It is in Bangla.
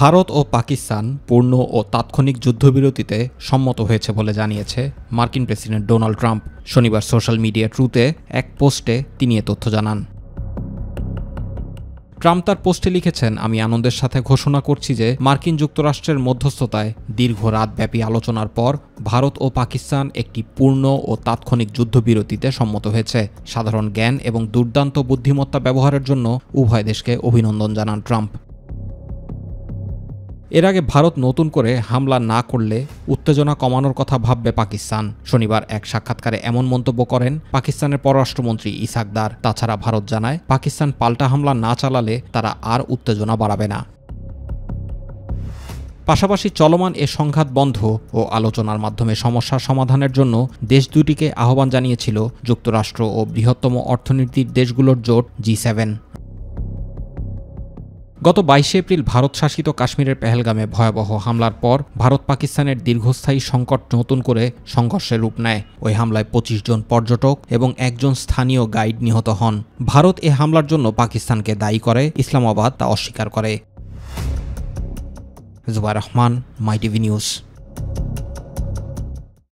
ভারত ও পাকিস্তান পূর্ণ ও তাৎক্ষণিক যুদ্ধবিরতিতে সম্মত হয়েছে বলে জানিয়েছে মার্কিন প্রেসিডেন্ট ডোনাল্ড ট্রাম্প। শনিবার সোশ্যাল মিডিয়া ট্রুথে এক পোস্টে তিনি এ তথ্য জানান। ট্রাম্প তার পোস্টে লিখেছেন, আমি আনন্দের সাথে ঘোষণা করছি যে মার্কিন যুক্তরাষ্ট্রের মধ্যস্থতায় দীর্ঘ রাতব্যাপী আলোচনার পর ভারত ও পাকিস্তান একটি পূর্ণ ও তাৎক্ষণিক যুদ্ধবিরতিতে সম্মত হয়েছে। সাধারণ জ্ঞান এবং দুর্দান্ত বুদ্ধিমত্তা ব্যবহারের জন্য উভয় দেশকে অভিনন্দন জানান ট্রাম্প। এর আগে ভারত নতুন করে হামলা না করলে উত্তেজনা কমানোর কথা ভাববে পাকিস্তান। শনিবার এক সাক্ষাৎকারে এমন মন্তব্য করেন পাকিস্তানের পররাষ্ট্রমন্ত্রী ইসাক দার। তাছাড়া ভারত জানায়, পাকিস্তান পাল্টা হামলা না চালালে তারা আর উত্তেজনা বাড়াবে না। পাশাপাশি চলমান এ সংঘাত বন্ধ ও আলোচনার মাধ্যমে সমস্যার সমাধানের জন্য দেশ দুটিকে আহ্বান জানিয়েছিল যুক্তরাষ্ট্র ও বৃহত্তম অর্থনীতির দেশগুলোর জোট G7। গত 22 এপ্রিল ভারত শাসিত কাশ্মীরের পেহেলগামে ভয়াবহ হামলার পর ভারত পাকিস্তানের দীর্ঘস্থায়ী সংকট নতুন করে সংঘর্ষের রূপ নেয়। ওই হামলায় 25 জন পর্যটক এবং একজন স্থানীয় গাইড নিহত হন। ভারত এ হামলার জন্য পাকিস্তানকে দায়ী করে, ইসলামাবাদ তা অস্বীকার করে। জুবায়ের রহমান, মাই টিভি নিউজ।